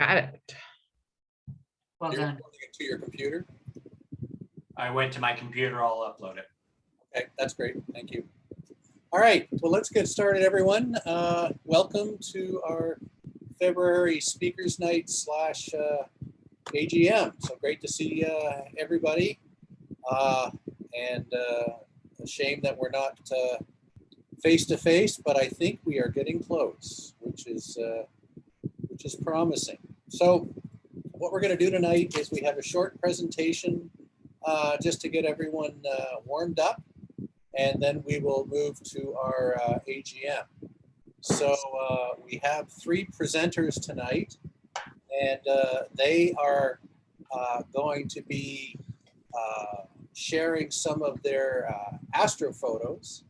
Got it. Well You're done. uploading it to your computer? I went to my computer, I'll upload it. Okay, that's great. Thank you. All right, well, let's get started, everyone. Welcome to our February Speakers Night / AGM. So great to see everybody. And a shame that we're not face to face, but I think we are getting close, which is promising. So what we're going to do tonight is we have a short presentation just to get everyone warmed up, and then we will move to our AGM. So we have three presenters tonight, and they are going to be sharing some of their astrophotos.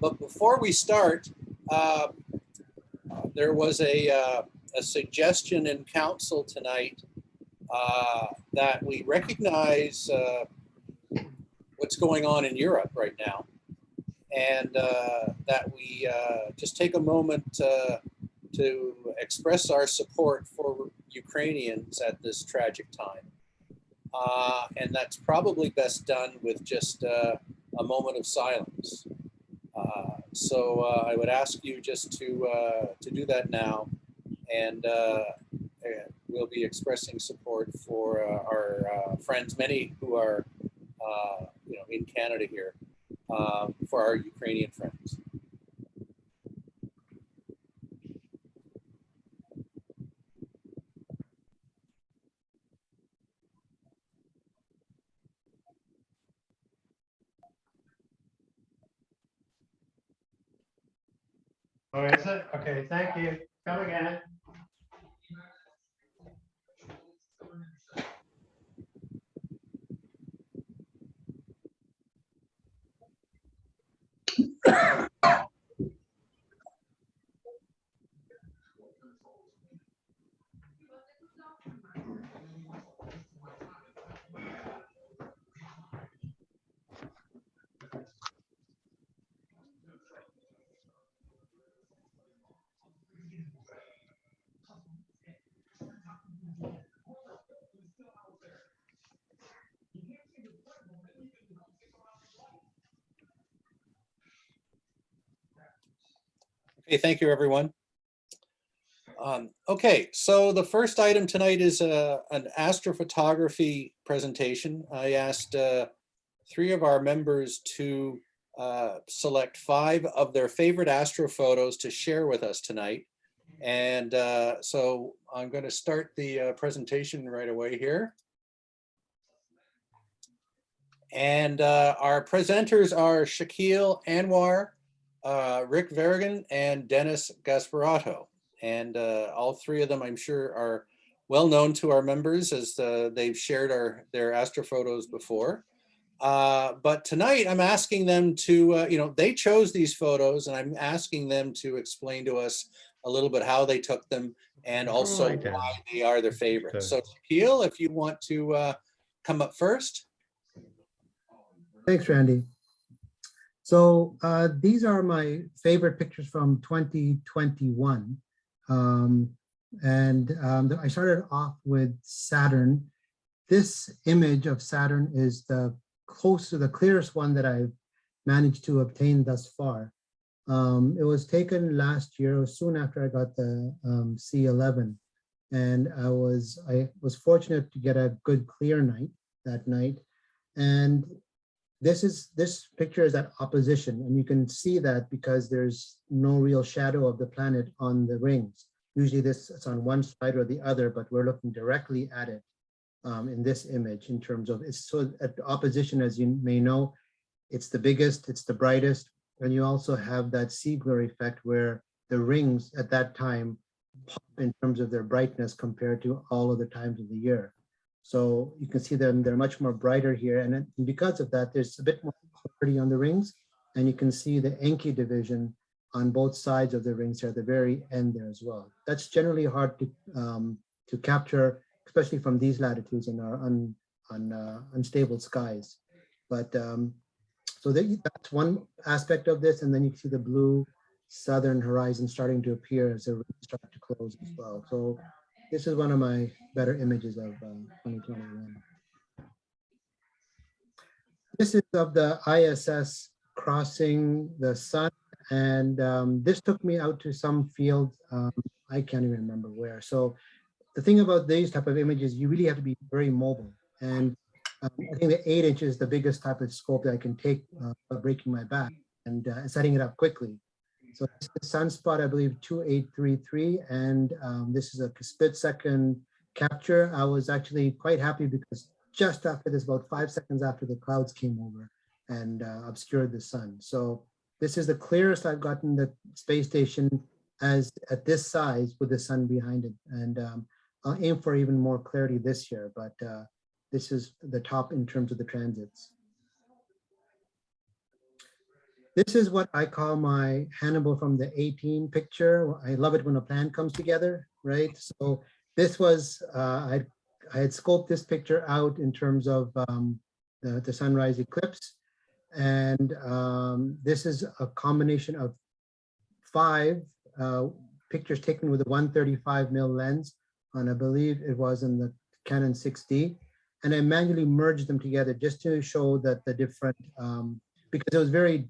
But before we start, there was a suggestion in council tonight that we recognize what's going on in Europe right now, and that we just take a moment to express our support for Ukrainians at this tragic time. And that's probably best done with just a moment of silence. So I would ask you just to do that now, and we'll be expressing support for our friends, many who are in Canada here, for our Ukrainian friends. Oh, is it? Okay, thank you. Come again. Okay, thank you, everyone. Okay, so the first item tonight is an astrophotography presentation. I asked three of our members to select 5 of their favorite astrophotos to share with us tonight. And so I'm going to start the presentation right away here. And our presenters are Shaquille Anwar, Rick Verrigan, and Dennis Gasparato. And all three of them, I'm sure, are well known to our members, as they've shared their astrophotos before. But tonight I'm asking them to, they chose these photos, and I'm asking them to explain to us a little bit how they took them, and also why they are their favorites. So Shaquille, if you want to come up first. Thanks, Randy. So these are my favorite pictures from 2021. I started off with Saturn. This image of Saturn is the clearest one that I've managed to obtain thus far. It was taken last year, or soon after I got the C11. And I was fortunate to get a good clear night that night. And this picture is at opposition, and you can see that because there's no real shadow of the planet on the rings. Usually it's on one side or the other, but we're looking directly at it in this image in terms of it's so at opposition, as you may know, it's the biggest, it's the brightest, and you also have that Ziegler effect where the rings at that time pop in terms of their brightness compared to all other times of the year. So you can see them, they're much more brighter here. And because of that, there's a bit more clarity on the rings. And you can see the Encke division on both sides of the rings here at the very end there as well. That's generally hard to capture, especially from these latitudes in our unstable skies. But so that's one aspect of this. And then you can see the blue southern horizon starting to appear as the rays start to close as well. So this is one of my better images of 2021. This is of the ISS crossing the sun, and this took me out to some field. I can't even remember where. So the thing about these type of images, you really have to be very mobile. And I think the 8-inch is the biggest type of scope that I can take without breaking my back and setting it up quickly. So this is Sunspot, I believe 2833, and this is a split-second capture. I was actually quite happy because just after this, about 5 seconds after, the clouds came over and obscured the sun. So this is the clearest I've gotten the space station as at this size with the sun behind it. And I'll aim for even more clarity this year, but this is the top in terms of the transits. This is what I call my Hannibal from the 18 picture. I love it when a plan comes together, right? So this was, I had scoped this picture out in terms of the sunrise eclipse. And this is a combination of 5 pictures taken with a 135mm lens on, I believe it was in the Canon 6D. And I manually merged them together just to show that the different, because it was very,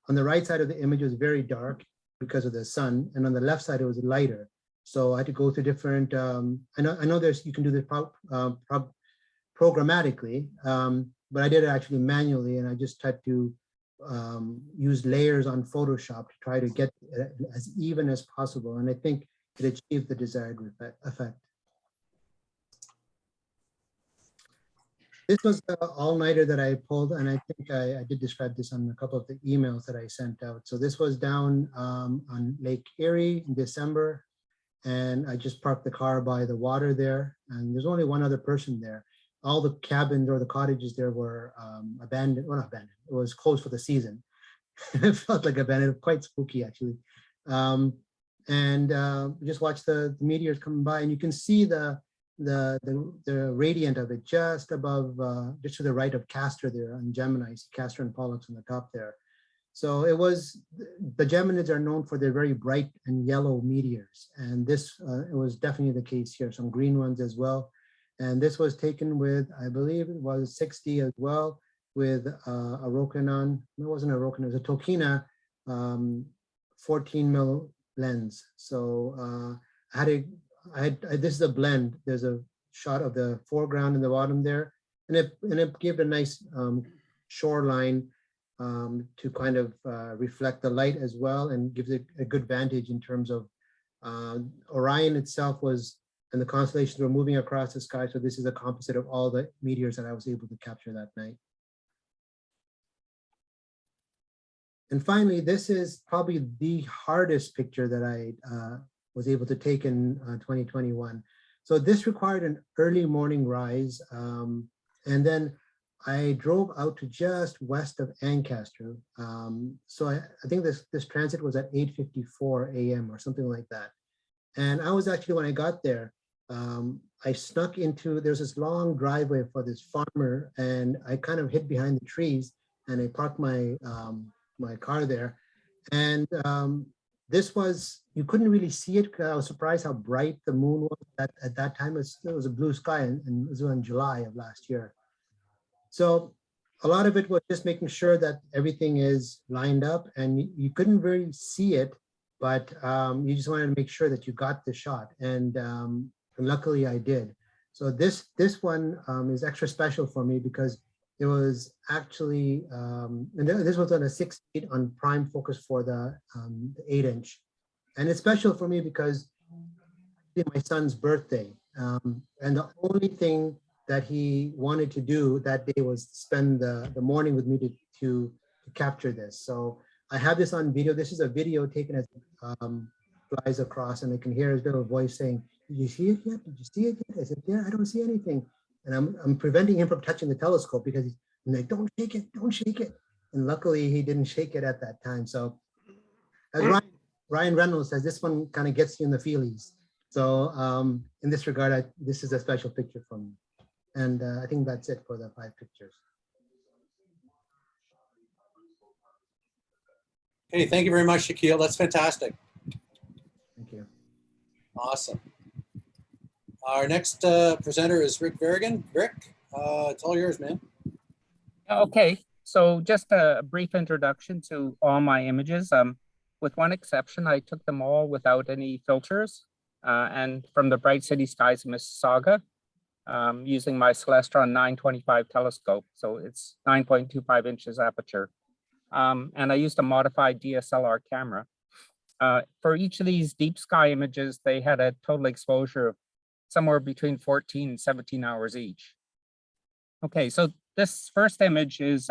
on the right side of the image, it was very dark because of the sun. And on the left side, it was lighter. So I had to go through different, I know there's, you can do this programmatically, but I did it actually manually, and I just had to use layers on Photoshop to try to get it as even as possible. And I think it achieved the desired effect. This was the all-nighter that I pulled, and I think I did describe this on a couple of the emails that I sent out. So this was down on Lake Erie in December, and I just parked the car by the water there, and there's only one other person there. All the cabins or the cottages there were abandoned, well, not abandoned, it was closed for the season. It felt like abandoned, quite spooky actually. We just watched the meteors come by, and you can see the radiant of it just above, just to the right of Castor there on Gemini, Castor and Pollux on the top there. So it was, the Geminids are known for their very bright and yellow meteors. And this, it was definitely the case here, some green ones as well. And this was taken with, I believe it was 6D as well, with a Rokinon, it wasn't a Rokinon, it was a Tokina 14mm lens. So this is a blend. There's a shot of the foreground in the bottom there, and it gave a nice shoreline to kind of reflect the light as well, and gives it a good vantage in terms of Orion itself was, and the constellations were moving across the sky. So this is a composite of all the meteors that I was able to capture that night. And finally, this is probably the hardest picture that I was able to take in 2021. So this required an early morning rise. And then I drove out to just west of Ancaster. So I think this transit was at 8:54 a.m. or something like that. And I was actually, when I got there, I snuck into, there's this long driveway for this farmer, and I kind of hid behind the trees, and I parked my my car there. And this was, you couldn't really see it. I was surprised how bright the moon was at that time. It was a blue sky, and it was in July of last year. So a lot of it was just making sure that everything is lined up, and you couldn't really see it, but you just wanted to make sure that you got the shot. And luckily I did. So this one is extra special for me because it was actually, and this was on a 6-8 on prime focus for the 8-inch. And it's special for me because it's my son's birthday. And the only thing that he wanted to do that day was spend the morning with me to capture this. So I have this on video. This is a video taken as flies across, and I can hear his little voice saying, "Did you see it yet? Did you see it yet?" I said, "Yeah, I don't see anything." And I'm preventing him from touching the telescope because he's like, "Don't shake it, don't shake it." And luckily he didn't shake it at that time. So as Ryan Reynolds says, this one kind of gets you in the feelies. So in this regard, this is a special picture for me. And I think that's it for the 5 pictures. Okay, thank you very much, Shaquille. That's fantastic. Thank you. Awesome. Our next presenter is Rick Verrigan. Rick, it's all yours, man. Okay, so just a brief introduction to all my images. With one exception, I took them all without any filters and from the bright city skies of Mississauga using my Celestron 925 telescope. So it's 9.25 inches aperture. And I used a modified DSLR camera. For each of these deep sky images, they had a total exposure of somewhere between 14 and 17 hours each. Okay, so this first image is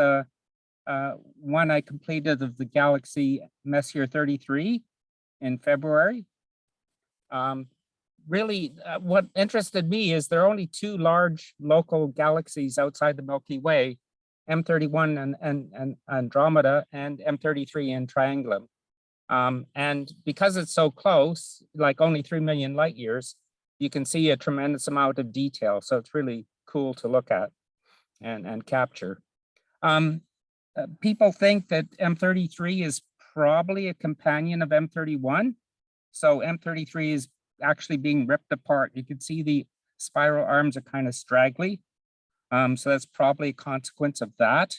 one I completed of the galaxy Messier 33 in February. Really, what interested me is there are only two large local galaxies outside the Milky Way, M31 and Andromeda, and M33 and Triangulum. And because it's so close, like only 3 million light years, you can see a tremendous amount of detail. So it's really cool to look at and capture. People think that M33 is probably a companion of M31. So M33 is actually being ripped apart. You can see the spiral arms are kind of straggly. So that's probably a consequence of that.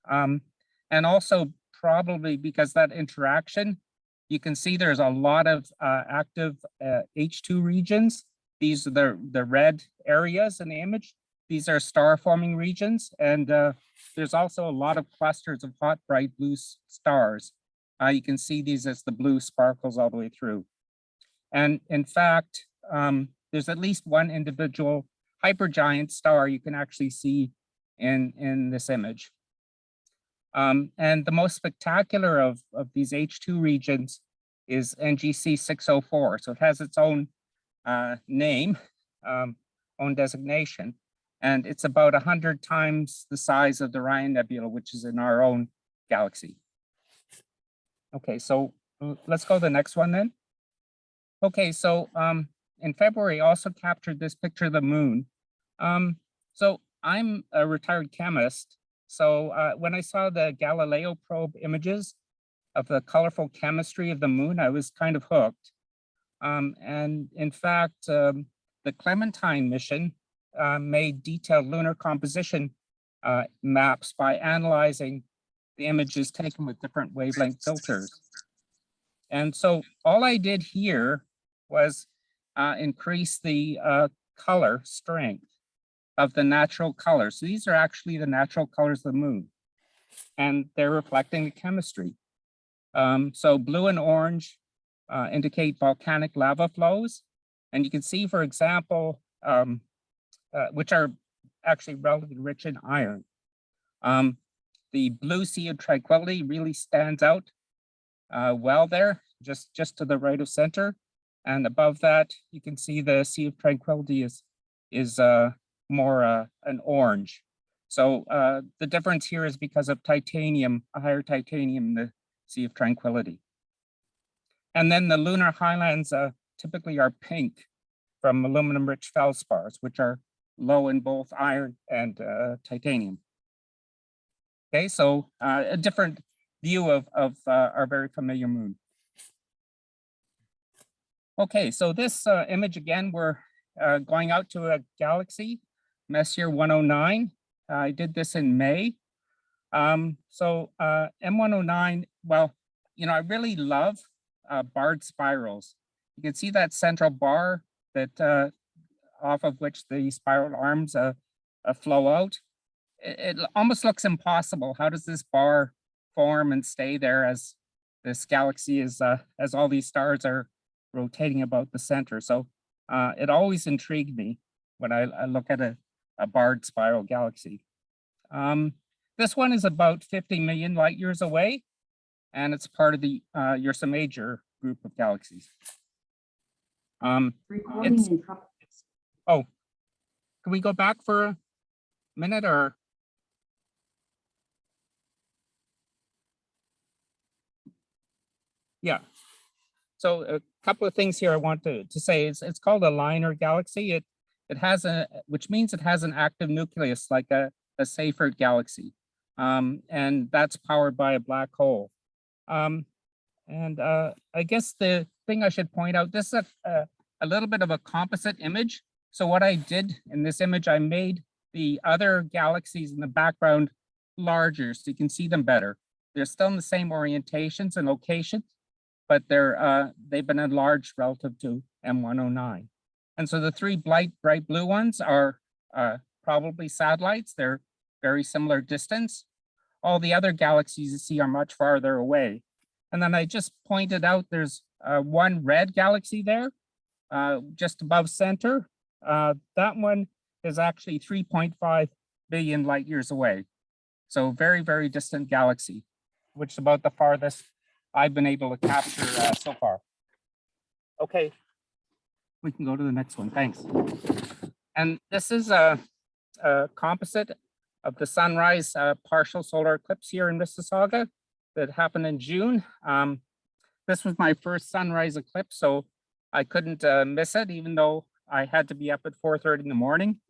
And also probably because that interaction, you can see there's a lot of active H2 regions. These are the red areas in the image. These are star forming regions. And there's also a lot of clusters of hot, bright blue stars. You can see these as the blue sparkles all the way through. And in fact, there's at least one individual hypergiant star you can actually see in this image. And the most spectacular of these H2 regions is NGC 604. So it has its own name, own designation. And it's about 100 times the size of the Orion Nebula, which is in our own galaxy. Okay, so let's go to the next one then. Okay, so in February, I also captured this picture of the moon. So I'm a retired chemist. So when I saw the Galileo probe images of the colorful chemistry of the moon, I was kind of hooked. And in fact, the Clementine mission made detailed lunar composition maps by analyzing the images taken with different wavelength filters. And so all I did here was increase the color strength of the natural colors. So these are actually the natural colors of the moon, and they're reflecting the chemistry. So blue and orange indicate volcanic lava flows. And you can see, for example, which are actually relatively rich in iron. The blue Sea of Tranquility really stands out well there, just to the right of center. And above that, you can see the Sea of Tranquility is more an orange. So the difference here is because of titanium, a higher titanium in the Sea of Tranquility. And then the lunar highlands typically are pink from aluminum-rich feldspars, which are low in both iron and titanium. Okay, so a different view of our very familiar moon. Okay, so this image again, we're going out to a galaxy, Messier 109. I did this in May. So M109, well, you know, I really love barred spirals. You can see that central bar that off of which the spiral arms flow out. It almost looks impossible. How does this bar form and stay there as this galaxy is, as all these stars are rotating about the center? So it always intrigued me when I look at a barred spiral galaxy. This one is about 50 million light years away, and it's part of the Ursa Major group of galaxies. Recording in progress. Oh, can we go back for a minute or? Yeah. So a couple of things here I want to say. It's called a liner galaxy. It has which means it has an active nucleus like a Seyfert galaxy. And that's powered by a black hole. And I guess the thing I should point out, this is a little bit of a composite image. So what I did in this image, I made the other galaxies in the background larger so you can see them better. They're still in the same orientations and locations, but they've been enlarged relative to M109. And so the three bright blue ones are probably satellites. They're very similar distance. All the other galaxies you see are much farther away. And then I just pointed out there's one red galaxy there, just above center. That one is actually 3.5 billion light years away. So very, very distant galaxy, which is about the farthest I've been able to capture so far. Okay, we can go to the next one, thanks. And this is a composite of the sunrise partial solar eclipse here in Mississauga that happened in June. This was my first sunrise eclipse, so I couldn't miss it, even though I had to be up at 4:30 in the morning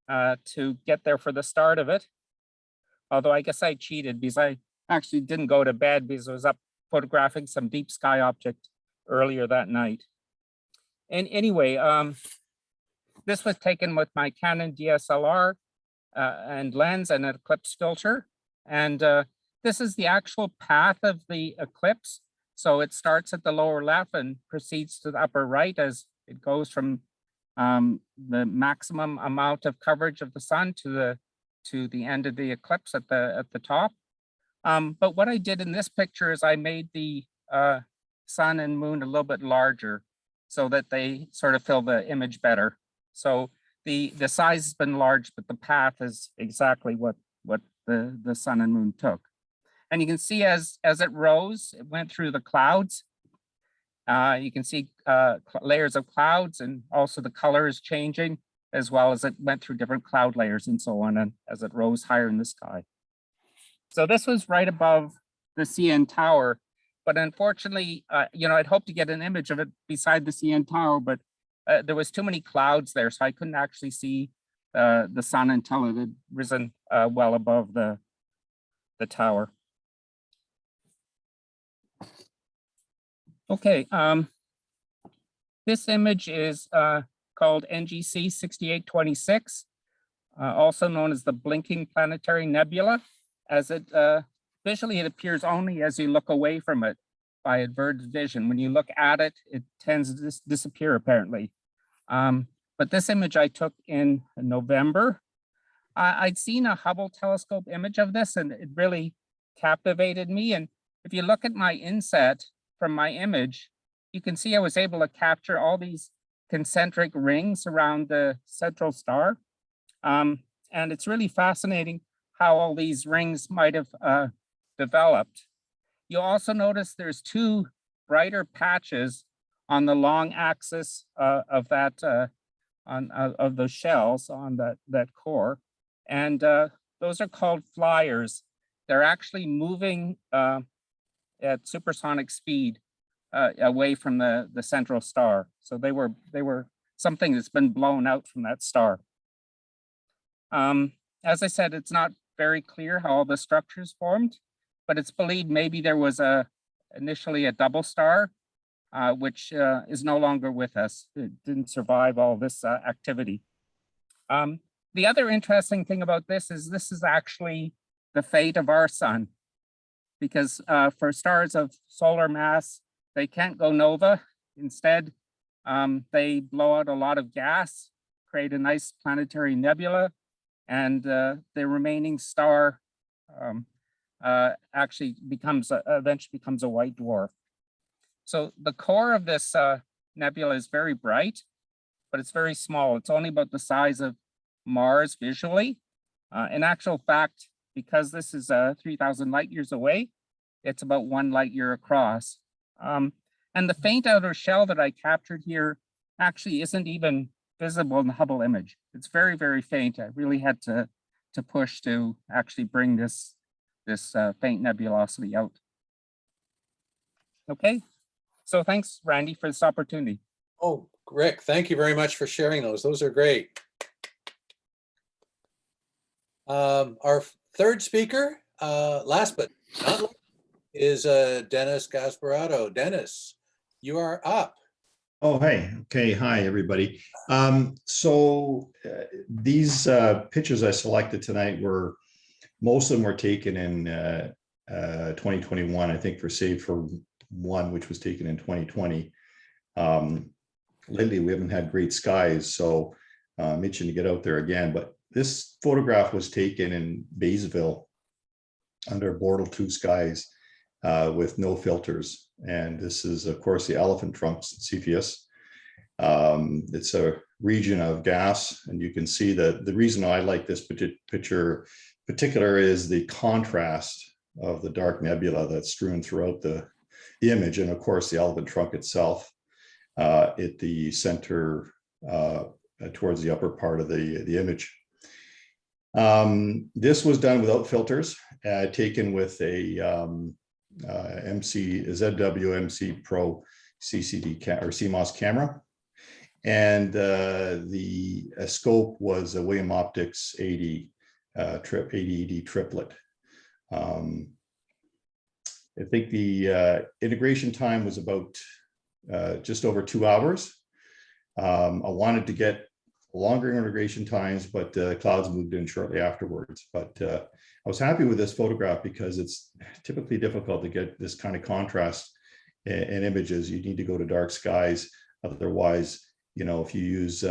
to get there for the start of it. Although I guess I cheated because I actually didn't go to bed because I was up photographing some deep sky object earlier that night. And anyway, this was taken with my Canon DSLR and lens and an eclipse filter. And this is the actual path of the eclipse. So it starts at the lower left and proceeds to the upper right as it goes from the maximum amount of coverage of the sun to the end of the eclipse at the top. But what I did in this picture is I made the sun and moon a little bit larger so that they sort of fill the image better. So the size has been large, but the path is exactly what the sun and moon took. And you can see as it rose, it went through the clouds. You can see layers of clouds, and also the color is changing, as well as it went through different cloud layers and so on, and as it rose higher in the sky. So this was right above the CN Tower, but unfortunately, I'd hoped to get an image of it beside the CN Tower, but there was too many clouds there, so I couldn't actually see the sun until it had risen well above the tower. Okay, this image is called NGC 6826, also known as the Blinking Planetary Nebula, as it visually it appears only as you look away from it by averted vision. When you look at it, it tends to disappear apparently. But this image I took in November. I'd seen a Hubble telescope image of this and it really captivated me. And if you look at my inset from my image, you can see I was able to capture all these concentric rings around the central star. And it's really fascinating how all these rings might have developed. You'll also notice there's two brighter patches on the long axis of that of those shells on that core, and those are called flyers. They're actually moving at supersonic speed away from the central star. So they were something that's been blown out from that star. As I said, it's not very clear how all the structures formed, but it's believed maybe there was initially a double star, which is no longer with us. It didn't survive all this activity. The other interesting thing about this is actually the fate of our sun, because for stars of solar mass, they can't go nova. Instead, they blow out a lot of gas, create a nice planetary nebula, and the remaining star actually eventually becomes a white dwarf. So the core of this nebula is very bright, but it's very small. It's only about the size of Mars visually. In actual fact, because this is 3,000 light years away, it's about 1 light year across. And the faint outer shell that I captured here actually isn't even visible in the Hubble image. It's very, very faint. I really had to push to actually bring this faint nebulosity out. Okay, so thanks, Randy, for this opportunity. Oh, Rick, thank you very much for sharing those. Those are great. Our third speaker, last but not least, is Dennis Gasparotto. Dennis, you are up. Oh, hey. Okay. Hi, everybody. These pictures I selected tonight were, most of them were taken in 2021, I think, for Save for One, which was taken in 2020. Lately, we haven't had great skies, so I'm itching to get out there again. But this photograph was taken in Baysville under Bortle 2 skies with no filters. And this is, of course, the elephant trunks, Cepheus. It's a region of gas, and you can see that the reason I like this picture particular is the contrast of the dark nebula that's strewn throughout the image, and of course the elephant trunk itself at the center towards the upper part of the image. This was done without filters, taken with a ZWMC Pro CCD or CMOS camera. And the scope was a William Optics 80 ED triplet. I think the integration time was about just over 2 hours. I wanted to get longer integration times, but clouds moved in shortly afterwards. But I was happy with this photograph because it's typically difficult to get this kind of contrast in images. You need to go to dark skies. Otherwise, you know, if you use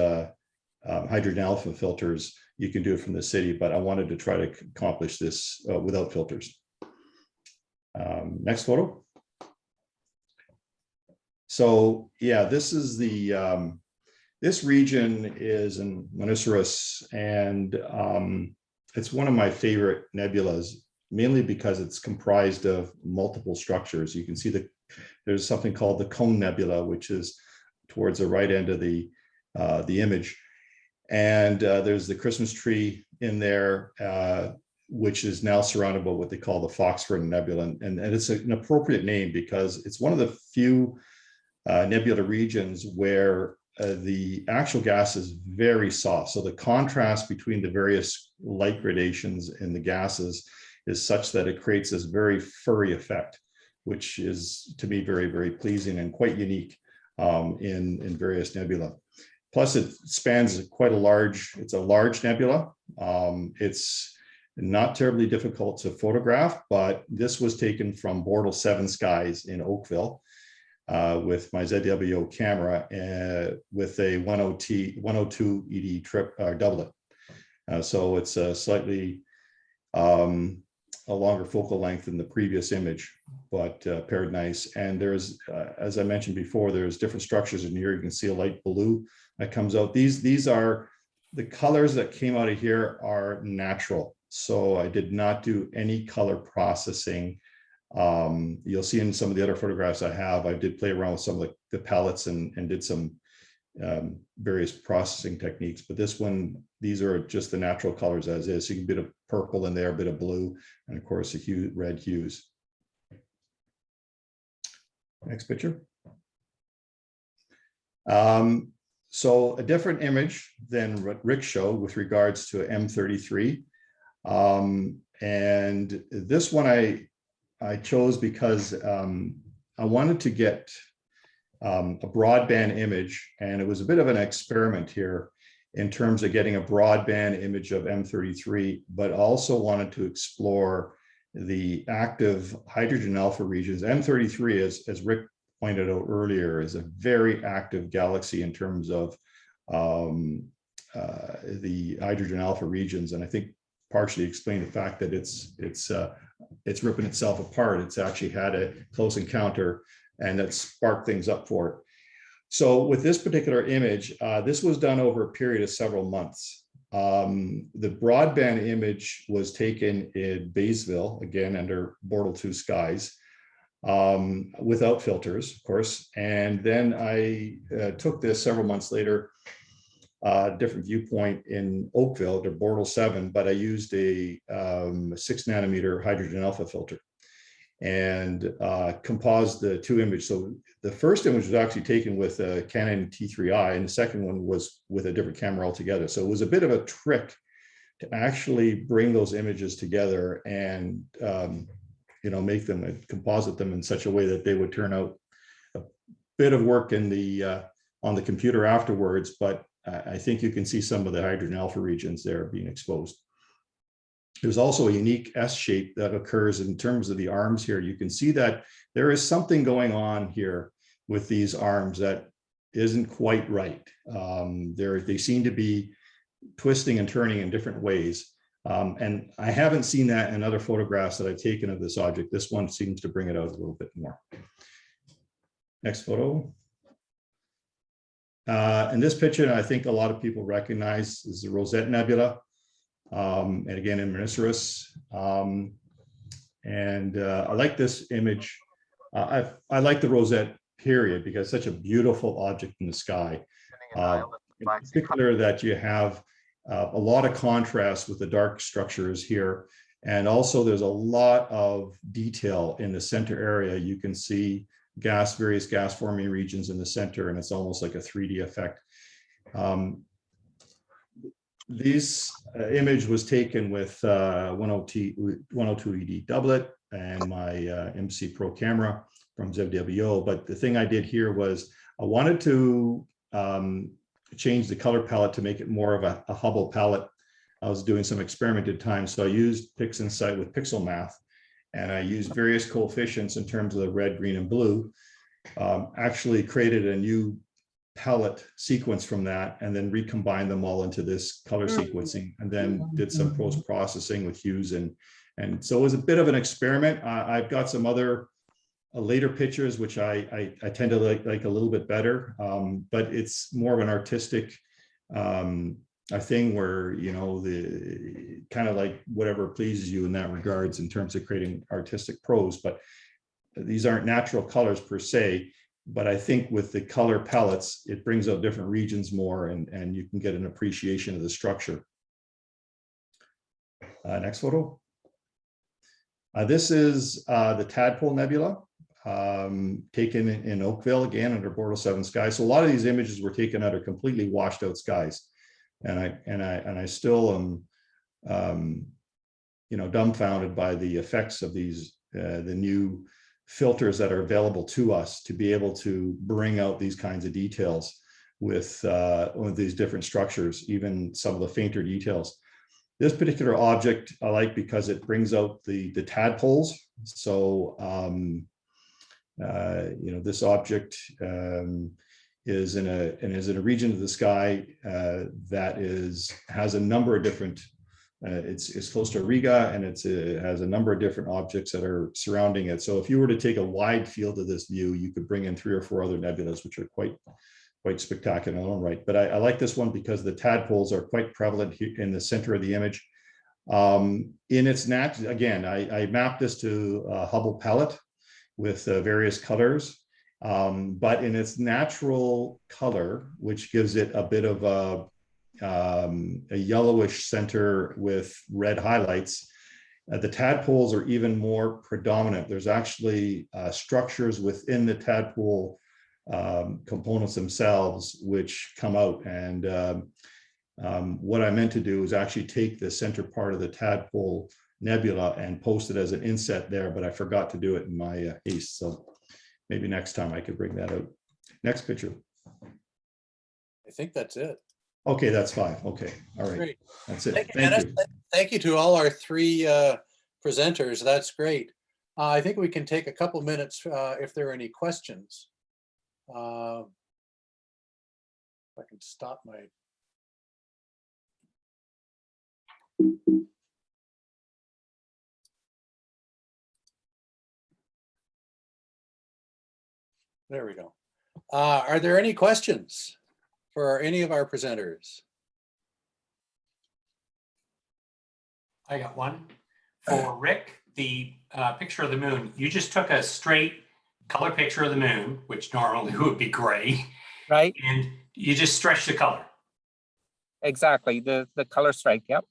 hydrogen alpha filters, you can do it from the city, but I wanted to try to accomplish this without filters. Next photo. So yeah, this is the, this region is in Monoceros, and it's one of my favorite nebulas, mainly because it's comprised of multiple structures. You can see that there's something called the Cone Nebula, which is towards the right end of the image. And there's the Christmas tree in there, which is now surrounded by what they call the Foxford Nebula. And it's an appropriate name because it's one of the few nebula regions where the actual gas is very soft. So the contrast between the various light gradations in the gases is such that it creates this very furry effect, which is to me very, very pleasing and quite unique in various nebula. Plus it spans quite a large, it's a large nebula. It's not terribly difficult to photograph, but this was taken from Bortle 7 skies in Oakville with my ZWO camera with a 102 ED doublet. So it's slightly a longer focal length than the previous image, but paired nice. And there's, as I mentioned before, there's different structures in here. You can see a light blue that comes out. These are, the colors that came out of here are natural. So I did not do any color processing. You'll see in some of the other photographs I have, I did play around with some of the palettes and did some various processing techniques, but this one, these are just the natural colors as is. So you can get a bit of purple in there, a bit of blue, and of course the red hues. Next picture. So a different image than what Rick showed with regards to M33. And this one I chose because I wanted to get a broadband image, and it was a bit of an experiment here in terms of getting a broadband image of M33, but also wanted to explore the active hydrogen alpha regions. M33, as Rick pointed out earlier, is a very active galaxy in terms of the hydrogen alpha regions, and I think partially explain the fact that it's ripping itself apart. It's actually had a close encounter, and that sparked things up for it. So with this particular image, this was done over a period of several months. The broadband image was taken in Baysville, again, under Bortle 2 skies, without filters, of course. And then I took this several months later, different viewpoint in Oakville, to Bortle 7, but I used a 6 nanometer hydrogen alpha filter and composed the two images. So the first image was actually taken with a Canon T3i, and the second one was with a different camera altogether. So it was a bit of a trick to actually bring those images together and make them and composite them in such a way that they would turn out a bit of work in the on the computer afterwards, but I think you can see some of the hydrogen alpha regions there being exposed. There's also a unique S shape that occurs in terms of the arms here. You can see that there is something going on here with these arms that isn't quite right. They seem to be twisting and turning in different ways. And I haven't seen that in other photographs that I've taken of this object. This one seems to bring it out a little bit more. Next photo. And this picture, I think a lot of people recognize, is the Rosette Nebula. And again, in Moniceros. I like this image. I like the Rosette period because it's such a beautiful object in the sky. In particular, that you have a lot of contrast with the dark structures here. And also there's a lot of detail in the center area. You can see various gas forming regions in the center, and it's almost like a 3D effect. This image was taken with 102 ED doublet and my MC Pro camera from ZWO. But the thing I did here was I wanted to change the color palette to make it more of a Hubble palette. I was doing some experimented time, so I used PixInsight with pixel math, and I used various coefficients in terms of the red, green, and blue. Actually created a new palette sequence from that, and then recombined them all into this color sequencing, and then did some post-processing with hues. And so it was a bit of an experiment. I've got some other later pictures, which I tend to like a little bit better, but it's more of an artistic a thing where, the kind of like whatever pleases you in that regards in terms of creating artistic prose. But these aren't natural colors per se, but I think with the color palettes, it brings out different regions more, and you can get an appreciation of the structure. Next photo. This is the Tadpole Nebula, taken in Oakville, again under Bortle 7 sky. So a lot of these images were taken under completely washed out skies, and I still am dumbfounded by the effects of these the new filters that are available to us to be able to bring out these kinds of details with these different structures, even some of the fainter details. This particular object I like because it brings out the tadpoles. So this object is in a region of the sky that has a number of different. It's close to Riga, and it has a number of different objects that are surrounding it. So if you were to take a wide field of this view, you could bring in 3 or 4 other nebulas, which are quite spectacular in their own right. But I like this one because the tadpoles are quite prevalent here in the center of the image. In its again, I mapped this to a Hubble palette with various colors, but in its natural color, which gives it a bit of a yellowish center with red highlights, the tadpoles are even more predominant. There's actually structures within the tadpole components themselves which come out, and what I meant to do is actually take the center part of the tadpole nebula and post it as an inset there, but I forgot to do it in my haste, so maybe next time I could bring that out. Next picture. I think that's it. Okay, that's 5. Okay, all right. Great. That's it. Thank you, Thank Dennis. you. Thank you to all our 3 presenters. That's great. I think we can take a couple minutes if there are any questions. If I can stop my. There we go. Are there any questions for any of our presenters? I got one. For Rick, the picture of the moon, you just took a straight color picture of the moon, which normally would be gray, Right, and you just stretched the color. exactly, the color strike, yep.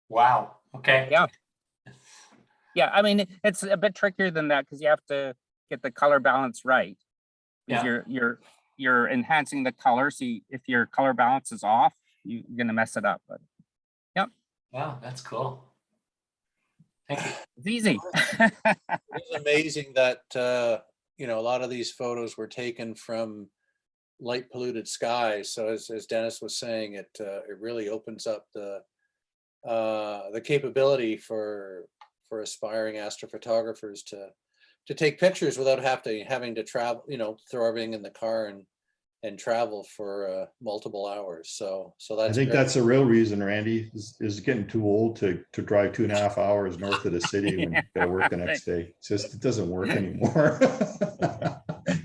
Wow. Okay. Yeah. Yeah, I mean, it's a bit trickier than that because you have to get the color balance right. Because you're enhancing the color. So if your color balance is off, you're gonna mess it up. But Wow, that's cool. Thank you. It's easy. It's amazing that, you know, a lot of these photos were taken from light polluted skies. So as Dennis was saying, it really opens up the capability for aspiring astrophotographers to take pictures without having to travel, you know, throw everything in the car and travel for multiple hours. So I that's think great. that's the real reason, Randy, is getting too old to drive 2.5 hours north of the city when you gotta work the next day. It's just, it doesn't work anymore.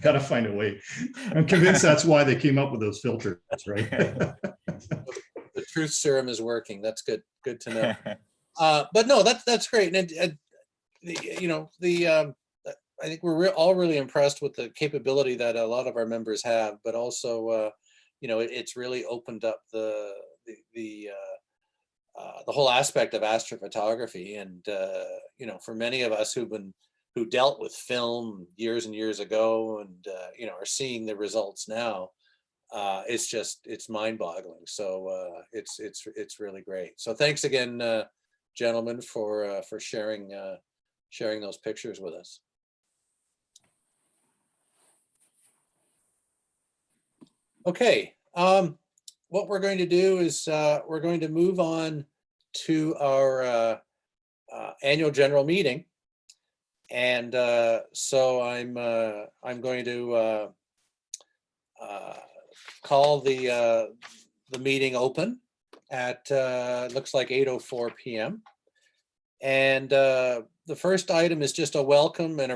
Gotta find a way. I'm convinced that's why they came up with those filters, right? The truth serum is working. That's good. Good to know. But no, that's great. And you know, I think we're all really impressed with the capability that a lot of our members have, but also, you know, it's really opened up the whole aspect of astrophotography. And you know, for many of us who dealt with film years and years ago, and you know, are seeing the results now, it's mind-boggling. So it's really great. So thanks again, gentlemen, for sharing those pictures with us. Okay, what we're going to do is we're going to move on to our annual general meeting, and so I'm going to call the meeting open at looks like 8:04 p.m. And the first item is just a welcome and a